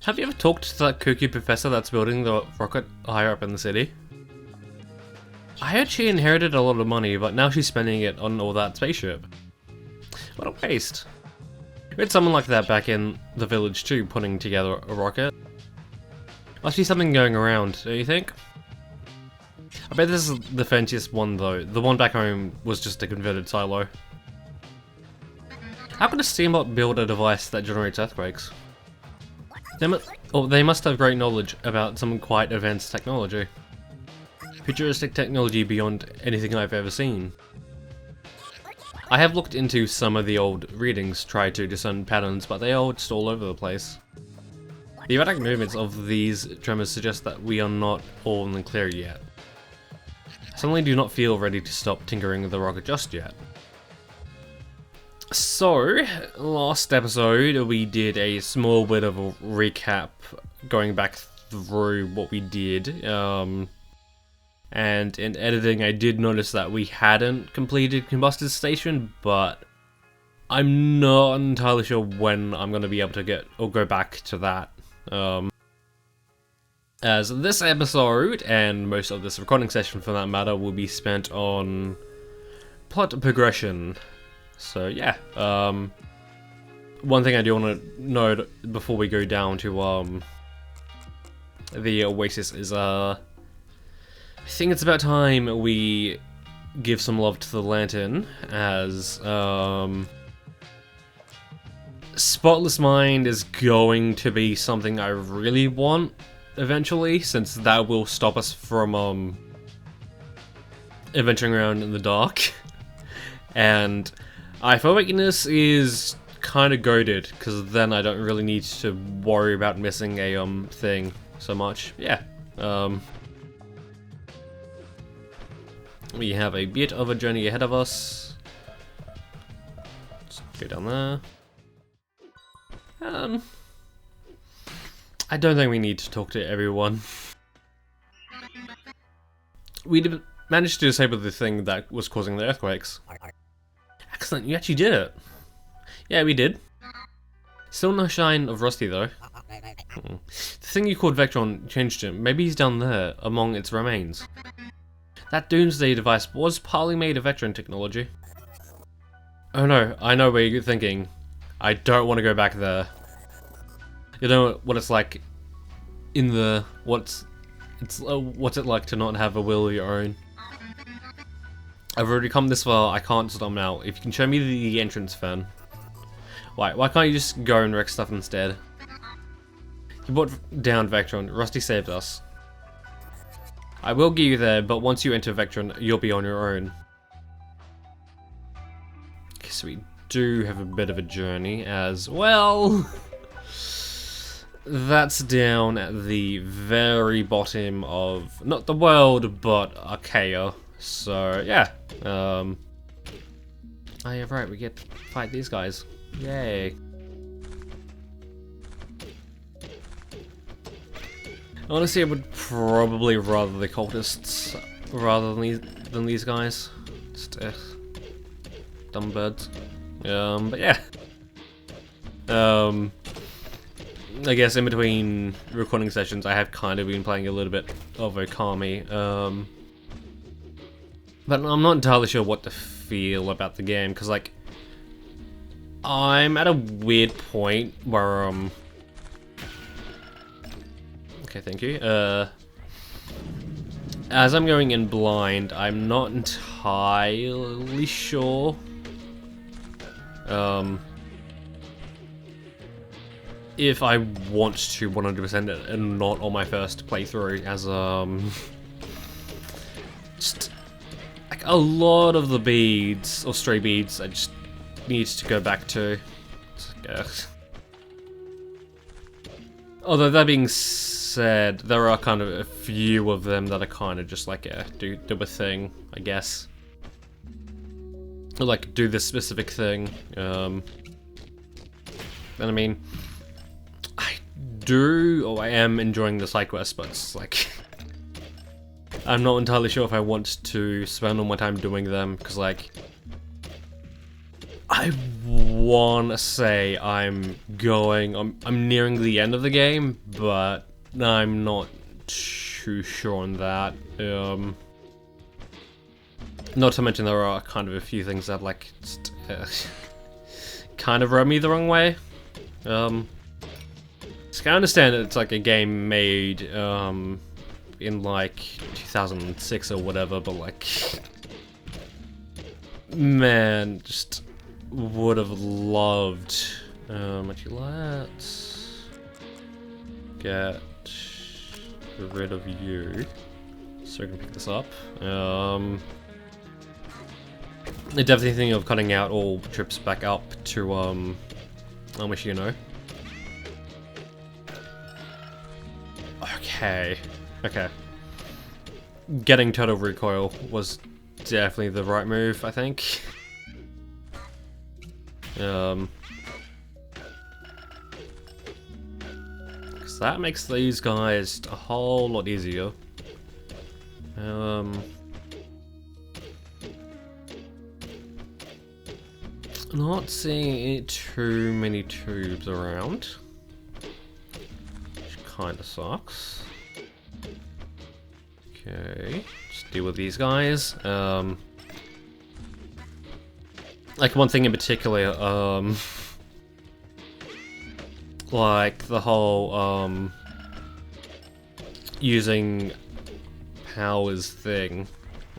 Have you ever talked to that kooky professor that's building the rocket higher up in the city? I heard she inherited a lot of money, but now she's spending it on all that spaceship. What a waste. We had someone like that back in the village too, putting together a rocket. Must be something going around, don't you think? I bet this is the fanciest one though. The one back home was just a converted silo. How could a SteamWorld build a device that generates earthquakes? They must have great knowledge about some quite advanced technology. Futuristic technology beyond anything I've ever seen. I have looked into some of the old readings, tried to discern patterns, but they are just all over the place. The erratic movements of these tremors suggest that we are not all in the clear yet. Suddenly do not feel ready to stop tinkering the rocket just yet. So, last episode we did a small bit of a recap going back through what we did, and in editing I did notice that we hadn't completed Combuster's station, but I'm not entirely sure when I'm going to be able to go back to that. As this episode, and most of this recording session for that matter, will be spent on plot progression. So yeah, one thing I do want to note before we go down to the Oasis is I think it's about time we give some love to the Lantern, as Spotless Mind is going to be something I really want eventually, since that will stop us from adventuring around in the dark. And Eye Weakness is kind of goated, because then I don't really need to worry about missing a thing so much. Yeah. We have a bit of a journey ahead of us. Let's go down there. I don't think we need to talk to everyone. We managed to disable the thing that was causing the earthquakes. Excellent, you actually did it. Yeah, we did. Still no sign of Rusty though. The thing you called Vectron changed him. Maybe he's down there, among its remains. That Doomsday device was partly made of Vectron technology. Oh no, I know where you're thinking. I don't want to go back there. You know what it's like in the... what's it like to not have a will of your own? I've already come this far, I can't stop now. If you can show me the entrance, Fern. Why can't you just go and wreck stuff instead? You brought down Vectron, Rusty saved us. I will get you there, but once you enter Vectron, you'll be on your own. Okay, so we do have a bit of a journey as well. That's down at the very bottom of, not the world, but Archaea. So, yeah. Oh yeah, right, we get to fight these guys. Yay. Honestly, I would probably rather the cultists rather than these guys. Just, dumb birds. But yeah. I guess in between recording sessions, I have kind of been playing a little bit of Okami. But I'm not entirely sure what to feel about the game, because, like, I'm at a weird point where, okay, thank you. As I'm going in blind, I'm not entirely sure, if I want to 100% it and not on my first playthrough, as, just, like, a lot of the beads, or stray beads, I just need to go back to. Although that being said, there are kind of a few of them that are kind of just like, do a thing, I guess. Or like, do this specific thing. And I mean, I am enjoying the side quests, but it's like, I'm not entirely sure if I want to spend all my time doing them, because like, I wanna say I'm nearing the end of the game, but I'm not too sure on that. Not to mention there are kind of a few things that like just, kind of rub me the wrong way. So I understand that it's like a game made in like 2006 or whatever, but like, man, just would have loved. Actually, let's get rid of you so I can pick this up. I definitely think of cutting out all trips back up to Amashino. Okay. Getting Total Recoil was definitely the right move, I think. Because that makes these guys a whole lot easier. Not seeing too many tubes around, which kind of sucks. Okay, just deal with these guys. Like one thing in particular, like the whole using powers thing.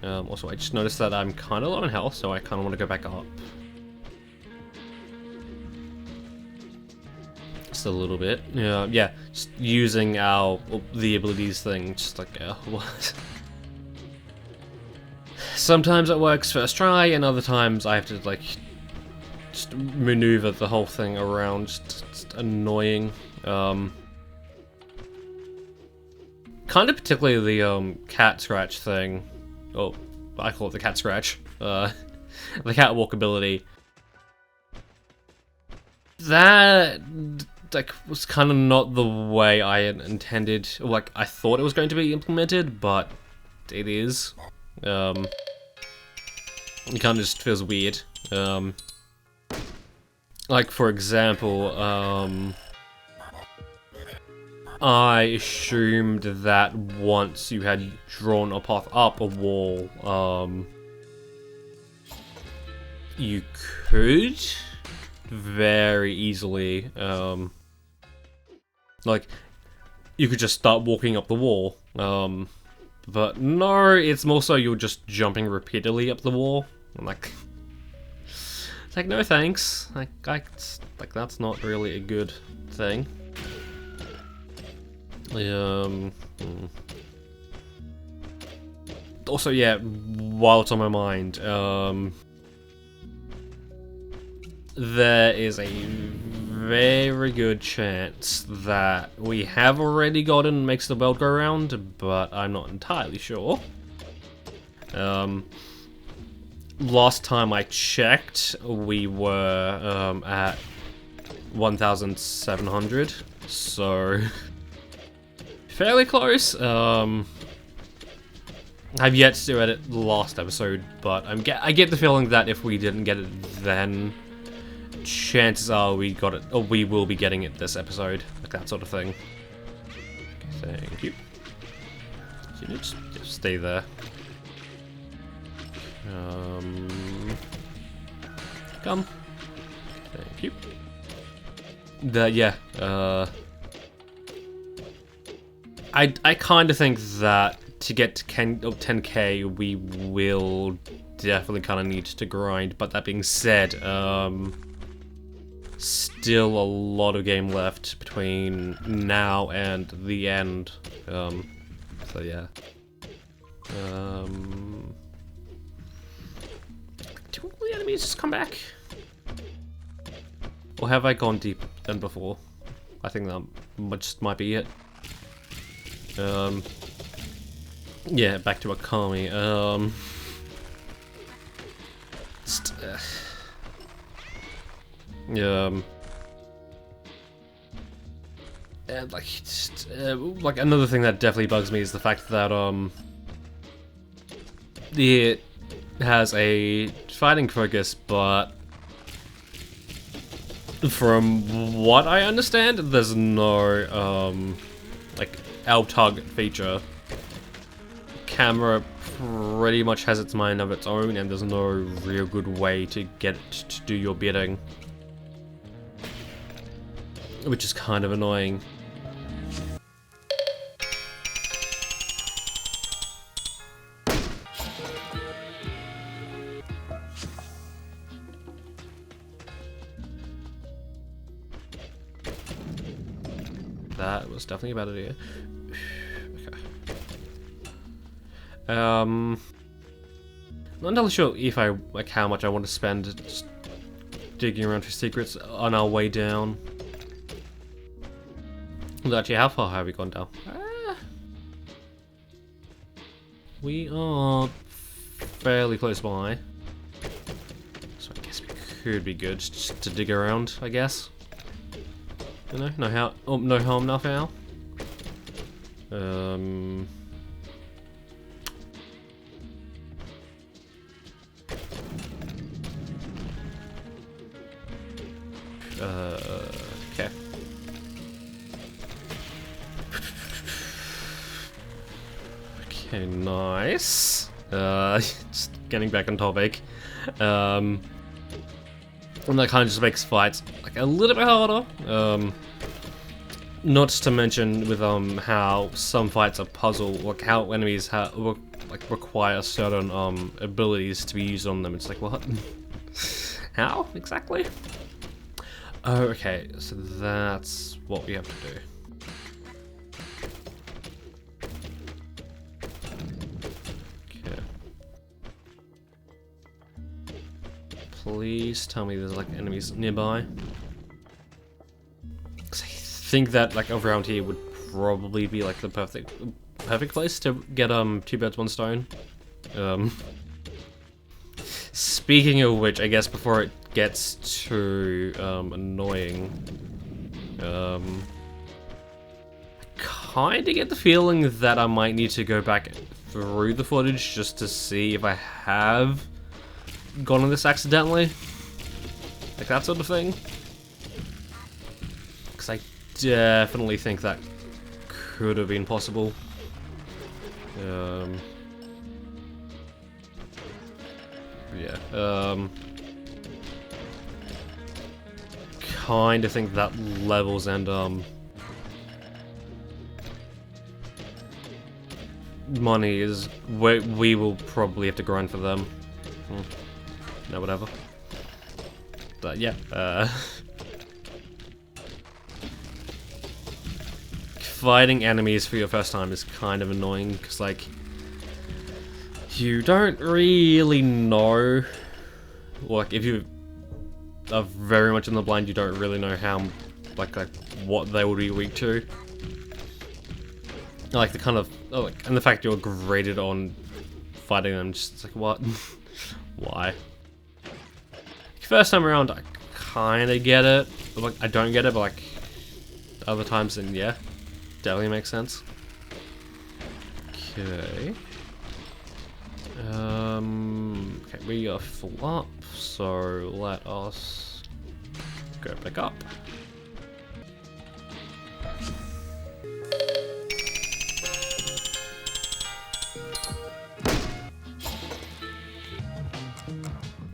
Also, I just noticed that I'm kind of low on health, so I kind of want to go back up. Just a little bit. Yeah, just using the abilities thing, just like, what? Sometimes it works first try, and other times I have to, like, just maneuver the whole thing around, just annoying. Kind of particularly the, cat scratch thing. Oh, I call it the cat scratch. The catwalk ability. That, like, was kind of not the way I had intended, or, like, I thought it was going to be implemented, but it is. It kind of just feels weird. Like, for example, I assumed that once you had drawn a path up a wall, you could very easily, like, you could just start walking up the wall. But no, it's more so you're just jumping repeatedly up the wall. I'm like, it's like, no thanks. Like that's not really a good thing. Also, yeah, while it's on my mind, there is a very good chance that we have already gotten Makes the World Go Round, but I'm not entirely sure. Last time I checked, we were at 1,700, so fairly close. I've yet to edit the last episode, but I get the feeling that if we didn't get it then, chances are we got it, or we will be getting it this episode, like that sort of thing. Okay, thank you. So you just stay there. Come. Thank you. Yeah. I kind of think that to get to 10k, we will definitely kind of need to grind. But that being said, still a lot of game left between now and the end. So yeah. Do all the enemies just come back? Or have I gone deeper than before? I think that just might be it. Yeah, back to Akami. And like another thing that definitely bugs me is the fact that it has a fighting focus, but From what I understand, there's no, like, L-tug feature. Camera pretty much has its mind of its own, and there's no real good way to get it to do your bidding. Which is kind of annoying. That was definitely a bad idea. Okay. Not entirely sure if like how much I want to spend just digging around for secrets on our way down. Well, actually, how far have we gone down? We are fairly close by, so I guess we could be good just to dig around, I guess. You know, no harm, no foul. Okay. Okay, nice. Just getting back on topic. And that kind of just makes fights like a little bit harder. Not to mention with how some fights are puzzle, like how enemies like require certain abilities to be used on them. It's like, what? How exactly? Oh, okay, so that's what we have to do. Okay. Please tell me there's like enemies nearby. I think that like around here would probably be like the perfect place to get 2 birds 1 stone. Speaking of which, I guess before it gets too annoying, I kind of get the feeling that I might need to go back through the footage just to see if I have gone on this accidentally, like that sort of thing. Because I definitely think that could have been possible. Yeah. Kind of think that levels and money is where we will probably have to grind for them. No, whatever. But yeah. Fighting enemies for your first time is kind of annoying because like you don't really know, like if you are very much in the blind, you don't really know how like what they will be weak to. Like the kind of and the fact you're graded on fighting them, just like what? Why? First time around, I kind of get it. But, like I don't get it, but like other times, then yeah, definitely makes sense. Okay. Okay, we are full up, so let us go back up.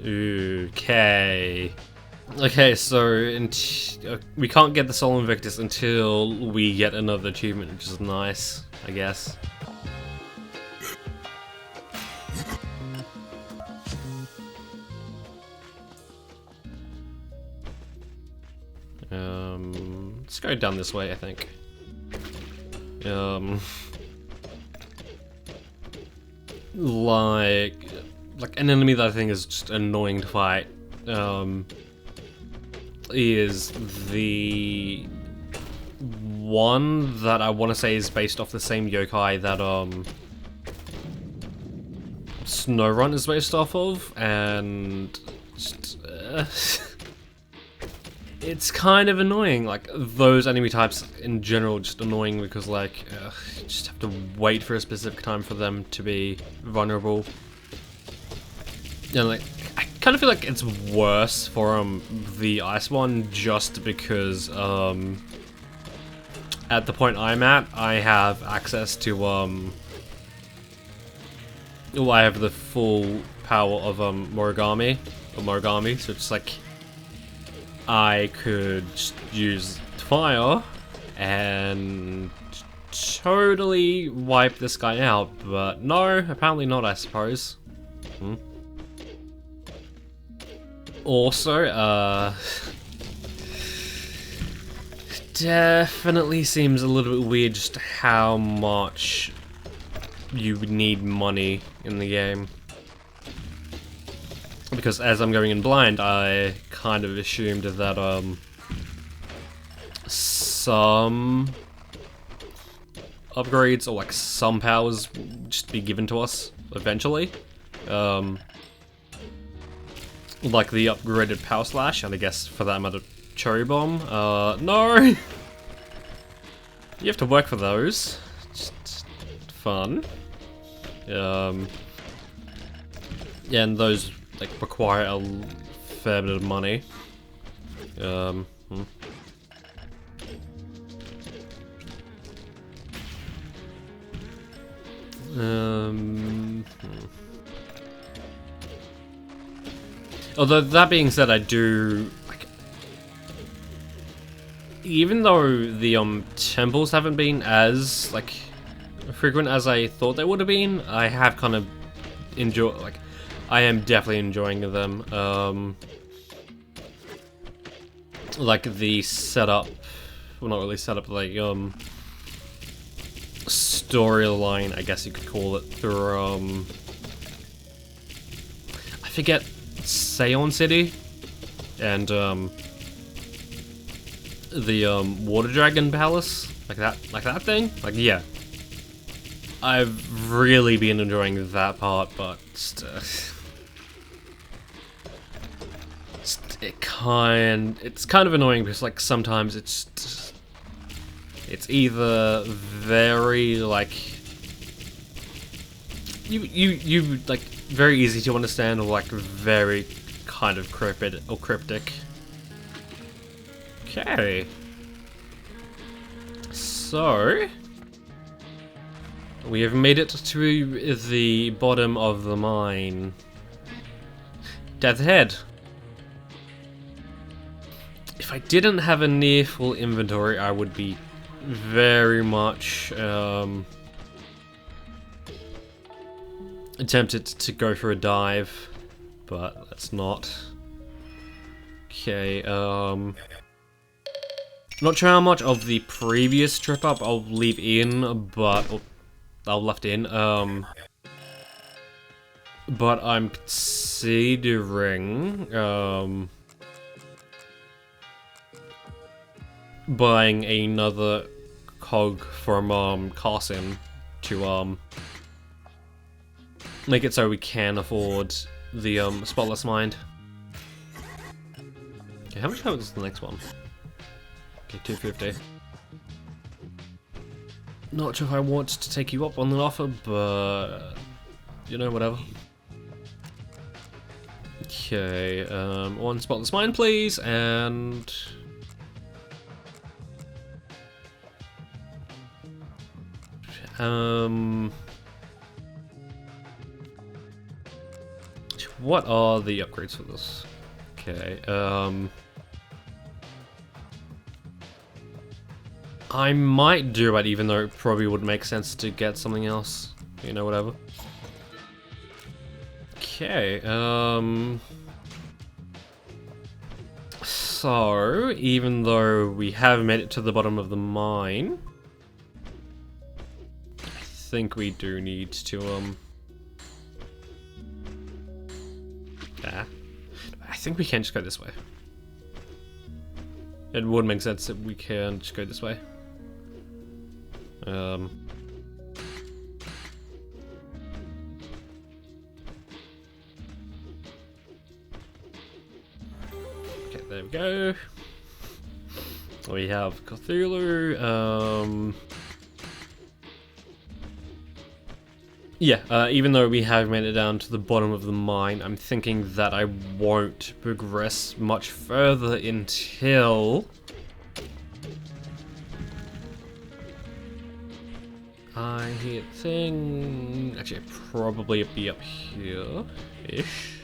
Okay. Okay, so we can't get the Soul Invictus until we get another achievement, which is nice, I guess. Let's go down this way, I think. Like an enemy that I think is just annoying to fight, is the one that I want to say is based off the same yokai that Snowrun is based off of, and just, it's kind of annoying. Like those enemy types in general, just annoying because like you just have to wait for a specific time for them to be vulnerable. And like I kind of feel like it's worse for the ice one, just because at the point I'm at, I have access to well, I have the full power of Morigami, so it's like I could just use fire and totally wipe this guy out, but no, apparently not, I suppose. Also, definitely seems a little bit weird just how much you would need money in the game. Because as I'm going in blind, I kind of assumed that some upgrades or like some powers would just be given to us eventually. Like the upgraded Power Slash, and I guess for that matter, Cherry Bomb. No! You have to work for those. Just fun. Yeah, and those like require a fair bit of money. Although that being said, I do like, even though the temples haven't been as like frequent as I thought they would have been, I have kind of I am definitely enjoying them. Like the setup, well, not really setup, like storyline, I guess you could call it, through I forget, Seon City and the Water Dragon Palace, like that thing. Like, yeah, I've really been enjoying that part, but it's kind of annoying because like sometimes it's either very like you like very easy to understand, or like very kind of cryptic. Okay, so we have made it to the bottom of the mine. Death ahead. If I didn't have a near full inventory, I would be very much tempted to go for a dive, but let's not. Okay, not sure how much of the previous trip up I'll leave in, but I'll left in. But I'm considering buying another cog from Carson to make it so we can afford the Spotless Mind. Okay, how much time is the next one? Okay, 250. Not sure if I want to take you up on the offer, but you know, whatever. Okay, one Spotless Mind, please, and what are the upgrades for this? Okay, I might do it, even though it probably would make sense to get something else. You know, whatever. Okay, so, even though we have made it to the bottom of the mine, I think we do need to, I think we can just go this way. It would make sense that we can just go this way. Okay, there we go. We have Cthulhu, Yeah, even though we have made it down to the bottom of the mine, I'm thinking that I won't progress much further until I hit thing. Actually, I'd probably be up here-ish.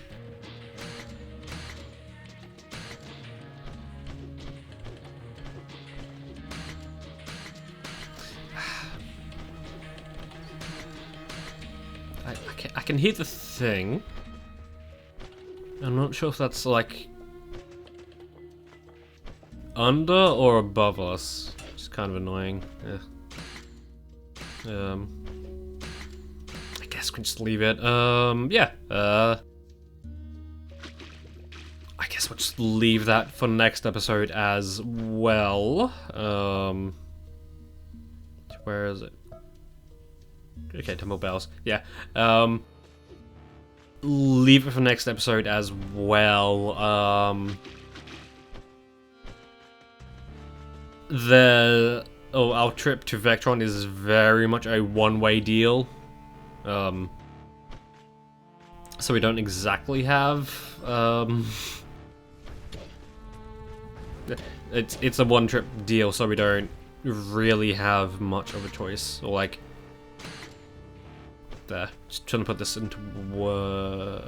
I can hear the thing. I'm not sure if that's like under or above us. It's kind of annoying. Yeah. I guess we can just leave it. Yeah. I guess we'll just leave that for next episode as well. Where is it? Okay, Temple Bells. Yeah. Leave it for next episode as well. Our trip to Vectron is very much a one-way deal. So we don't exactly have it's a one-trip deal, so we don't really have much of a choice. Or like there, just trying to put this into words.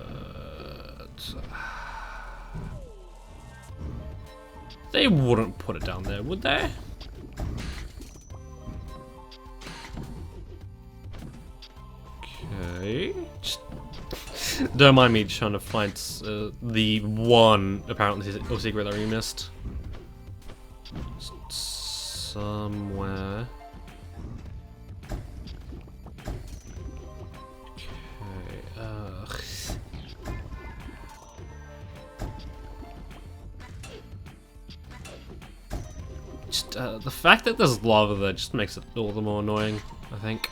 They wouldn't put it down there, would they? Okay. Just don't mind me trying to find the one apparently secret that we missed. Somewhere. The fact that there's lava there just makes it all the more annoying, I think.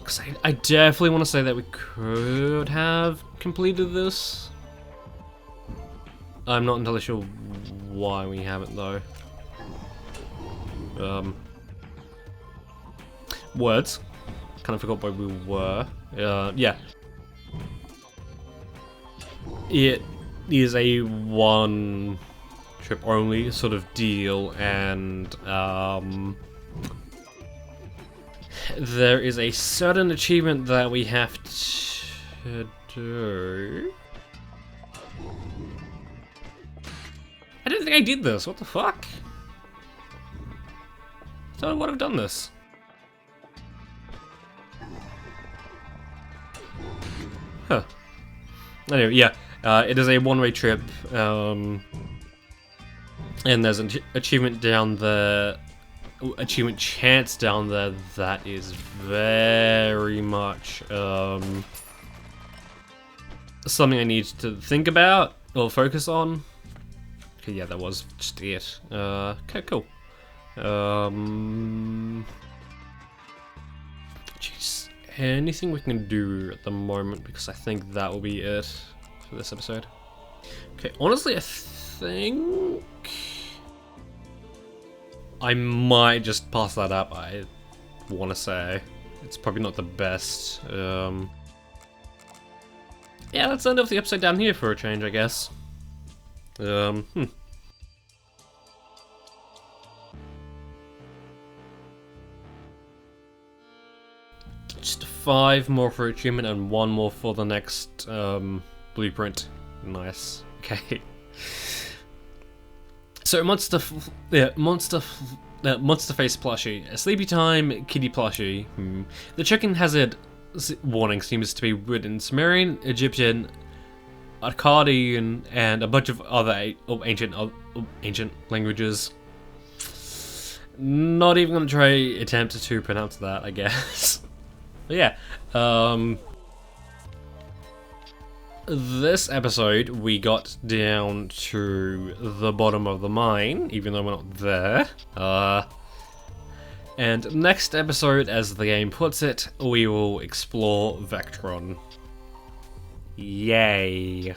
Cause I definitely want to say that we could have completed this. I'm not entirely sure why we haven't though. Words. Kind of forgot where we were. Yeah. It is a one trip only sort of deal, and there is a certain achievement that we have to do. I don't think I did this. What the fuck? I thought I would have done this. Huh. Anyway, yeah. It is a one-way trip, and there's an achievement down there, achievement chance down there that is very much something I need to think about or focus on. Okay, yeah, that was just it. Okay, cool. Jeez, anything we can do at the moment, because I think that will be it for this episode. Okay, honestly, I think I might just pass that up. I want to say it's probably not the best. Yeah, let's end off the episode down here for a change, I guess. Just 5 more for achievement and 1 more for the next blueprint. Nice. Okay. So monster face plushie, a sleepy time kitty plushie. The chicken hazard warning seems to be written Sumerian, Egyptian, Akkadian, and a bunch of other ancient languages. Not even gonna try attempt to pronounce that, I guess. But yeah, this episode we got down to the bottom of the mine, even though we're not there. And next episode, as the game puts it, we will explore Vectron. Yay!